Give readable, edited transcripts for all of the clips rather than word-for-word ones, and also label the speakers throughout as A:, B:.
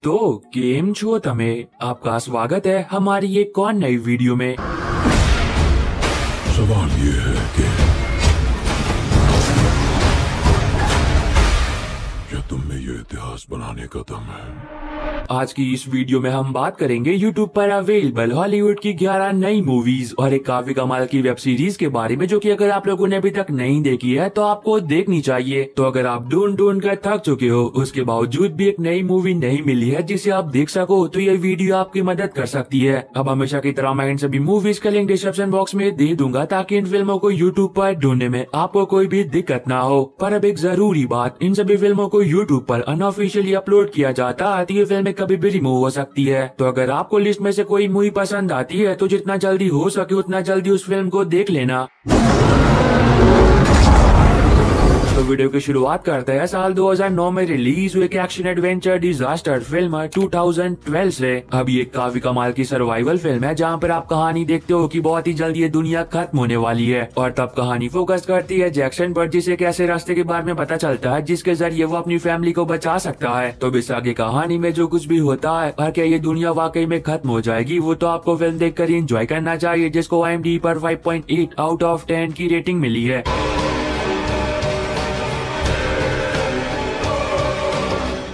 A: तो केम छो तमे आपका स्वागत है हमारी एक और नई वीडियो में।
B: सवाल ये है कि क्या तुम में ये इतिहास बनाने का दम है?
A: आज की इस वीडियो में हम बात करेंगे यूट्यूब पर अवेलेबल हॉलीवुड की 11 नई मूवीज और एक काफी कमाल की वेब सीरीज के बारे में, जो कि अगर आप लोगों ने अभी तक नहीं देखी है तो आपको देखनी चाहिए। तो अगर आप ढूंढ कर थक चुके हो, उसके बावजूद भी एक नई मूवी नहीं मिली है जिसे आप देख सको, तो ये वीडियो आपकी मदद कर सकती है। अब हमेशा की तरह मैं इन सभी मूवीज का लिंक डिस्क्रिप्शन बॉक्स में दे दूंगा, ताकि इन फिल्मों को यूट्यूब पर ढूंढने में आपको कोई भी दिक्कत ना हो। पर अब एक जरूरी बात, इन सभी फिल्मों को यूट्यूब पर अनऑफिशियली अपलोड किया जाता है, तो ये फिल्में कभी भी रिमूव हो सकती है। तो अगर आपको लिस्ट में से कोई मूवी पसंद आती है तो जितना जल्दी हो सके उतना जल्दी उस फिल्म को देख लेना। तो वीडियो की शुरुआत करते हैं साल 2009 में रिलीज हुई एक एक्शन एडवेंचर डिजास्टर फिल्म 2012 से। अब ये काफी कमाल की सर्वाइवल फिल्म है, जहाँ पर आप कहानी देखते हो कि बहुत ही जल्द ये दुनिया खत्म होने वाली है, और तब कहानी फोकस करती है जैक्सन पर, जिसे एक ऐसे रास्ते के बारे में पता चलता है जिसके जरिए वो अपनी फैमिली को बचा सकता है। तो इस आगे कहानी में जो कुछ भी होता है और क्या ये दुनिया वाकई में खत्म हो जाएगी, वो तो आपको फिल्म देखकर ही एंजॉय करना चाहिए, जिसको IMDb पर 5.8 आउट ऑफ 10 की रेटिंग मिली है।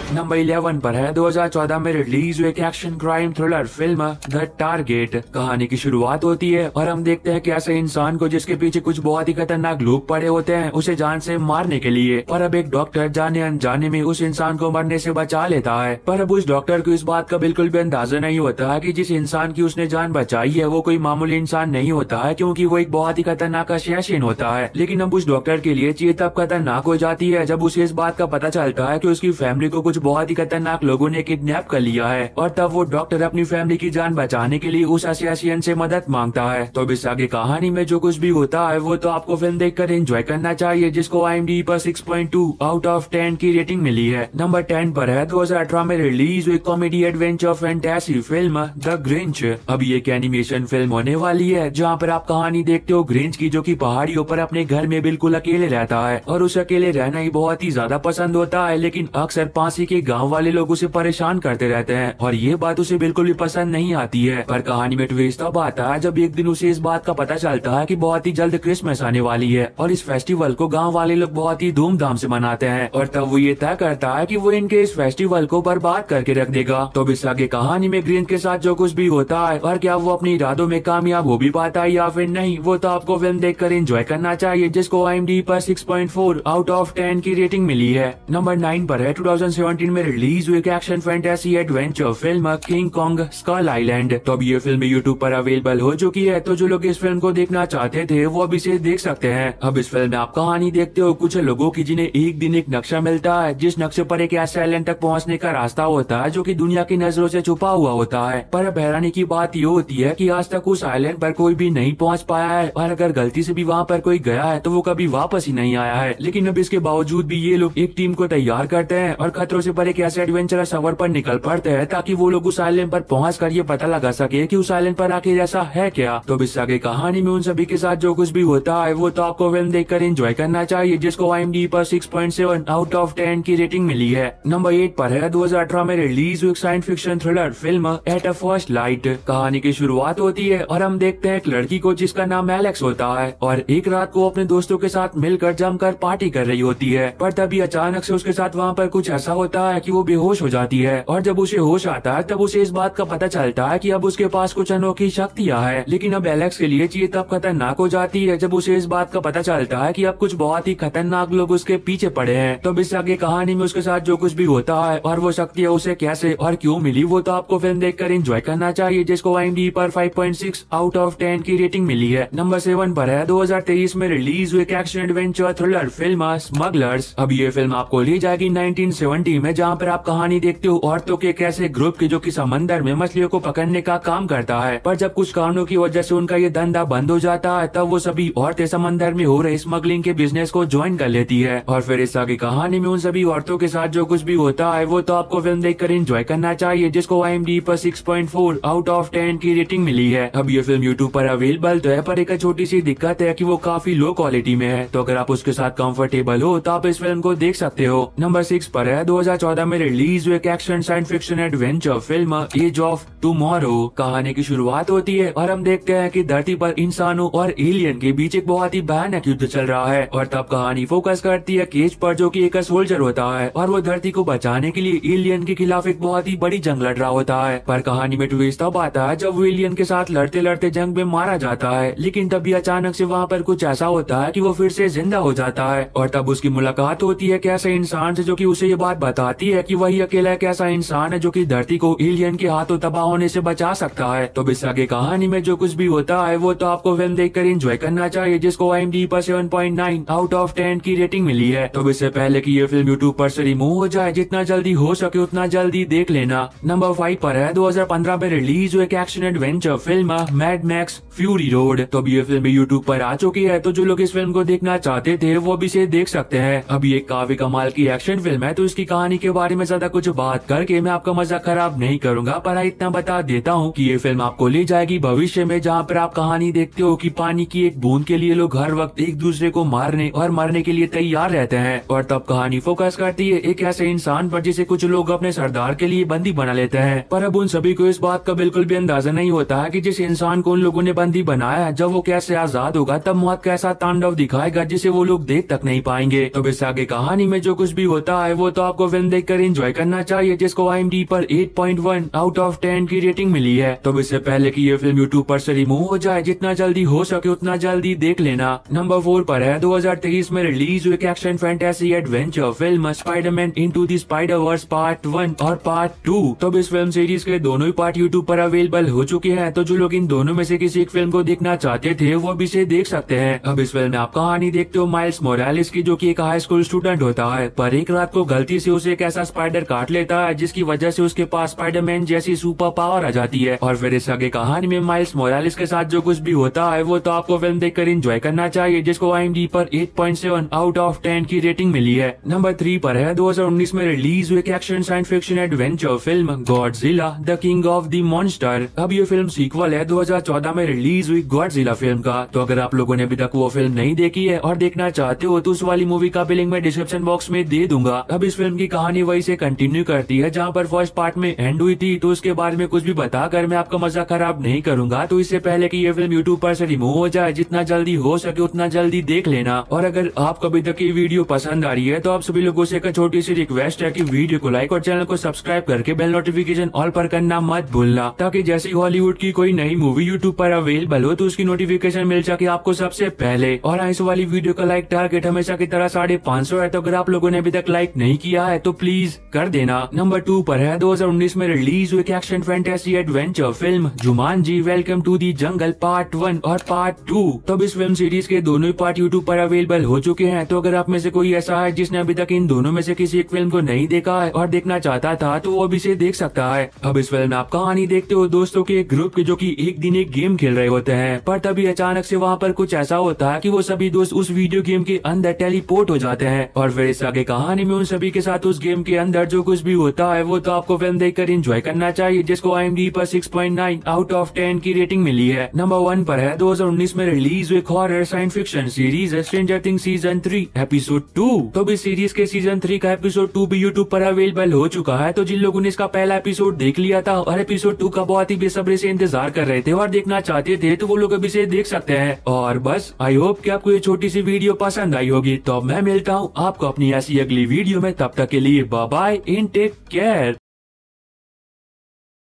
A: नंबर 11 पर है 2014 में रिलीज हुई एक action crime thriller film the target. कहानी की शुरुआत होती है और हम देखते हैं कि ऐसे इंसान को, जिसके पीछे कुछ बहुत ही खतरनाक लोग पड़े होते हैं उसे जान से मारने के लिए, और अब एक डॉक्टर जाने अनजाने में उस इंसान को मरने से बचा लेता है। पर अब उस डॉक्टर को इस बात का बिल्कुल भी अंदाजा नहीं होता है कि जिस इंसान की उसने जान बचाई है वो कोई मामूली इंसान नहीं होता है, क्योंकि वो एक बहुत ही खतरनाक असैसिन होता है। लेकिन अब उस डॉक्टर के लिए चीज तब खतरनाक हो जाती है जब उसे इस बात का पता चलता है कि उसकी फैमिली को कुछ बहुत ही खतरनाक लोगों ने किडनैप कर लिया है, और तब वो डॉक्टर अपनी फैमिली की जान बचाने के लिए उस असैसिन से मदद मांगता है। तो इस आगे कहानी में जो कुछ भी होता है वो तो आपको फिल्म देखकर एंजॉय करना चाहिए, जिसको IMDb पर 6.2 आउट ऑफ 10 की रेटिंग मिली है। नंबर 10 पर है 2018 में रिलीज हुई comedy adventure fantasy film the Grinch. अब ये एक एनिमेशन फिल्म होने वाली है, जहाँ पर आप कहानी देखते हो ग्रिंच की, जो कि पहाड़ियों पर अपने घर में बिल्कुल अकेले रहता है, और उसे अकेले रहना ही बहुत ही ज्यादा पसंद होता है। लेकिन अक्सर पास ही के गाँव वाले लोग उसे परेशान करते रहते हैं, और ये बात उसे बिल्कुल भी पसंद नहीं आती है। पर कहानी में ट्विस्ट तब आता है जब एक दिन उसे इस बात का पता चलता है कि बहुत ही जल्द क्रिसमस आने वाली है, और इस फेस्टिवल को गांव वाले लोग बहुत ही धूमधाम से मनाते हैं, और तब वो ये तय करता है कि वो इनके इस फेस्टिवल को बर्बाद करके रख देगा। तो इस आगे कहानी में ग्रिंच के साथ जो कुछ भी होता है, और क्या वो अपने इरादों में कामयाब हो भी पाता है या फिर नहीं, वो तो आपको फिल्म देखकर एंजॉय करना चाहिए, जिसको IMDb पर 6.4 आउट ऑफ 10 की रेटिंग मिली है। नंबर 9 पर है 2017 में रिलीज हुई एक action fantasy adventure film king Kong Skull Island. तो अब ये फिल्म यूट्यूब पर अवेलेबल हो चुकी है, तो जो लोग इस फिल्म को देखना चाहते थे वो अब इसे देख सकते हैं। अब इस फिल्म में आप कहानी देखते हो कुछ लोगों की, जिन्हें एक दिन एक नक्शा मिलता है, जिस नक्शे पर एक ऐसे आइलैंड तक पहुंचने का रास्ता होता है जो कि दुनिया की नजरों से छुपा हुआ होता है। पर अब हैरानी की बात ये होती है कि आज तक उस आइलैंड पर कोई भी नहीं पहुंच पाया है, और अगर गलती से भी वहाँ पर कोई गया है तो वो कभी वापस ही नहीं आया है। लेकिन अब इसके बावजूद भी ये लोग एक टीम को तैयार करते हैं और खतरों से भरे एक ऐसे एडवेंचरस सफर पर निकल पड़ते हैं, ताकि वो लोग उस आइलैंड पर पहुंचकर ये पता लगा सके कि उस आइलैंड पर आखिर ऐसा है क्या। तो इस आगे कहानी में उन सभी के साथ जो कुछ भी होता है वो तो आपको फिल्म देखकर एंजॉय करना चाहिए, जिसको IMDb पर 6.7 आउट ऑफ 10 की रेटिंग मिली है। नंबर 8 पर है 2018 में रिलीज हुई science fiction thriller film at a first light. कहानी की शुरुआत होती है और हम देखते हैं एक लड़की को, जिसका नाम एलेक्स होता है, और एक रात को अपने दोस्तों के साथ मिलकर जमकर पार्टी कर रही होती है। पर तभी अचानक से उसके साथ वहाँ पर कुछ ऐसा होता है कि वो बेहोश हो जाती है, और जब उसे होश आता है तब उसे इस बात का पता चलता है कि अब उसके पास कुछ अनोखी शक्तियां हैं। लेकिन अब एलेक्स के लिए चीज तब खतरनाक हो जाती है जब उसे इस बात का पता चलता है कि अब कुछ बहुत ही खतरनाक लोग उसके पीछे पड़े हैं। तो इस आगे कहानी में उसके साथ जो कुछ भी होता है और वो शक्तियां उसे कैसे और क्यों मिली, वो तो आपको फिल्म देखकर एंजॉय करना चाहिए, जिसको IMDb पर 5.6 आउट ऑफ 10 की रेटिंग मिली है। नंबर 7 पर है 2023 में रिलीज हुई action adventure thriller film smugglers. अब ये फिल्म आपको ले जाएगी 1970 में, जहाँ पर आप कहानी देखते हो औरतों के एक ऐसे ग्रुप की, जो कि समंदर में मछलियों को पकड़ने का काम करता है। पर जब कुछ कारणों की वजह से उनका ये धंधा बंद हो जाता है, तब वो सभी औरतें समंदर में हो रही स्मगलिंग के बिजनेस को ज्वाइन कर लेती है। और फिर इस आगे कहानी में उन सभी औरतों के साथ जो कुछ भी होता है वो तो आपको फिल्म देखकर एंजॉय करना चाहिए, जिसको IMDb पर 6.4 आउट ऑफ 10 की रेटिंग मिली है। अब ये फिल्म यूट्यूब पर अवेलेबल तो है, पर एक छोटी सी दिक्कत है कि वो काफी लो क्वालिटी में है, तो अगर आप उसके साथ कंफर्टेबल हो तो आप इस फिल्म को देख सकते हो। नंबर 6 पर है 2014 2014 में रिलीज हुई एक action science fiction adventure film Edge of Tomorrow. कहानी की शुरुआत होती है और हम देखते हैं कि धरती पर इंसानों और एलियन के बीच एक बहुत ही भयानक युद्ध चल रहा है। और तब कहानी फोकस करती है केज पर, जो कि एक सोल्जर होता है और वो धरती को बचाने के लिए एलियन के खिलाफ एक बहुत ही बड़ी जंग लड़ रहा होता है। पर कहानी में ट्विस्ट तब आता है जब वो एलियन के साथ लड़ते लड़ते जंग में मारा जाता है, लेकिन तभी अचानक से वहाँ पर कुछ ऐसा होता है कि वो फिर से जिंदा हो जाता है। और तब उसकी मुलाकात होती है एक ऐसे इंसान से जो कि उसे ये बात बताती है कि वही अकेला एक ऐसा इंसान है जो कि धरती को एलियन के हाथों तबाह होने से बचा सकता है। तो इस आगे कहानी में जो कुछ भी होता है वो तो आपको फिल्म देखकर एंजॉय करना चाहिए, जिसको IMDb पर 7.9 आउट ऑफ 10 की रेटिंग मिली है। तो इससे पहले कि ये फिल्म यूट्यूब पर से रिमूव हो जाए, जितना जल्दी हो सके उतना जल्दी देख लेना। नंबर 5 पर है 2015 में रिलीज हुई एक action adventure film mad max fury road. तो अब ये फिल्म यूट्यूब पर आ चुकी है, तो जो लोग इस फिल्म को देखना चाहते थे वो भी इसे देख सकते हैं। अभी एक काफी कमाल की एक्शन फिल्म है, तो इसकी कहानी के बारे में ज्यादा कुछ बात करके मैं आपका मजा खराब नहीं करूंगा, पर इतना बता देता हूँ कि ये फिल्म आपको ले जाएगी भविष्य में, जहाँ पर आप कहानी देखते हो कि पानी की एक बूंद के लिए लोग हर वक्त एक दूसरे को मारने और मरने के लिए तैयार रहते हैं। और तब कहानी फोकस करती है एक ऐसे इंसान पर जिसे कुछ लोग अपने सरदार के लिए बंदी बना लेते हैं। पर अब उन सभी को इस बात का बिल्कुल भी अंदाजा नहीं होता है कि जिस इंसान को उन लोगों ने बंदी बनाया, जब वो कैसे आजाद होगा, तब मौत का ऐसा तांडव दिखाएगा जिसे वो लोग देख तक नहीं पाएंगे। तो इससे आगे कहानी में जो कुछ भी होता है वो तो आपको फिल्म देखकर एंजॉय करना चाहिए, जिसको IMDb पर 8.1 आउट ऑफ 10 की रेटिंग मिली है। तो इससे पहले कि ये फिल्म यूट्यूब पर से रिमूव हो जाए, जितना जल्दी हो सके उतना जल्दी देख लेना। नंबर 4 पर है 2023 में रिलीज हुई action fantasy adventure film Spiderman into the spider-verse part 1 और पार्ट 2। तो इस फिल्म सीरीज के दोनों ही पार्ट यूट्यूब पर अवेलेबल हो चुके हैं, तो जो लोग इन दोनों में से किसी एक फिल्म को देखना चाहते थे वो भी इसे देख सकते हैं। अब इस फिल्म में आप कहानी देखते हो माइल्स मोरालेस की, जो कि एक हाई स्कूल स्टूडेंट होता है, पर एक रात को गलती से उसे एक ऐसा स्पाइडर काट लेता है जिसकी वजह से उसके पास स्पाइडरमैन जैसी सुपर पावर आ जाती है। और फिर इस आगे कहानी में माइल्स मोरालेस के साथ जो कुछ भी होता है वो तो आपको फिल्म देखकर एंजॉय करना चाहिए, जिसको IMDb पर 8.7 आउट ऑफ 10 की रेटिंग मिली है। नंबर 3 पर है 2019 में रिलीज हुई action science fiction adventure film Godzilla the king of the monster. अब ये फिल्म सीक्वल है 2014 में रिलीज हुई गॉडजिला फिल्म का। तो अगर आप लोगों ने अभी तक वो फिल्म नहीं देखी है और देखना चाहते हो तो उस वाली मूवी का भी लिंक मैं डिस्क्रिप्शन बॉक्स में दे दूंगा। अब इस फिल्म की कहानी वही से कंटिन्यू करती है जहाँ पर फर्स्ट पार्ट में एंड हुई थी, तो उसके बारे में कुछ भी बताकर मैं आपका मजा खराब नहीं करूंगा। तो इससे पहले कि ये फिल्म यूट्यूब पर से रिमूव हो जाए, जितना जल्दी हो सके उतना जल्दी देख लेना। और अगर आपको अभी तक ये वीडियो पसंद आ रही है तो आप सभी लोगों से एक छोटी सी रिक्वेस्ट है कि वीडियो को लाइक और चैनल को सब्सक्राइब करके बेल नोटिफिकेशन ऑल पर करना मत भूलना, ताकि जैसे हॉलीवुड की कोई नई मूवी यूट्यूब पर अवेलेबल हो तो उसकी नोटिफिकेशन मिल सके आपको सबसे पहले। और इस वाली वीडियो का लाइक टारगेट हमेशा की तरह 550 है, तो अगर आप लोगों ने अभी तक लाइक नहीं किया है तो प्लीज कर देना। नंबर 2 पर है 2019 में रिलीज हुई action fantasy adventure film Jumanji Welcome to the Jungle part 1 और पार्ट 2। तो इस फिल्म सीरीज के दोनों ही पार्ट यूट्यूब पर अवेलेबल हो चुके हैं। तो अगर आप में से कोई ऐसा है जिसने अभी तक इन दोनों में से किसी एक फिल्म को नहीं देखा है और देखना चाहता था तो वो भी इसे देख सकता है। अब इस फिल्म में आप कहानी देखते हो दोस्तों के एक ग्रुप के, जो कि एक दिन एक गेम खेल रहे होते हैं, पर तभी अचानक से वहाँ पर कुछ ऐसा होता है कि वो सभी दोस्त उस वीडियो गेम के अंदर टेलीपोर्ट हो जाते हैं। और फिर इस आगे कहानी में उन सभी के साथ उस गेम के अंदर जो कुछ भी होता है वो तो आपको फिल्म देखकर एंजॉय करना चाहिए, जिसको IMDb पर 6.9 आउट ऑफ 10 की रेटिंग मिली है। नंबर 1 पर है 2019 में रिलीज हुई horror science fiction series stranger things season 3 episode 2। तो इस सीरीज के सीजन 3 का एपिसोड 2 भी यूट्यूब पर अवेलेबल हो चुका है। तो जिन लोगों ने इसका पहला एपिसोड देख लिया था और एपिसोड 2 का बहुत ही बेसब्री से इंतजार कर रहे थे और देखना चाहते थे, तो वो लोग अभी से देख सकते हैं। और बस आई होप कि आपको ये छोटी सी वीडियो पसंद आई होगी। तो अब मैं मिलता हूँ आपको अपनी ऐसी अगली वीडियो में, तब तक के लिए bye bye and take care.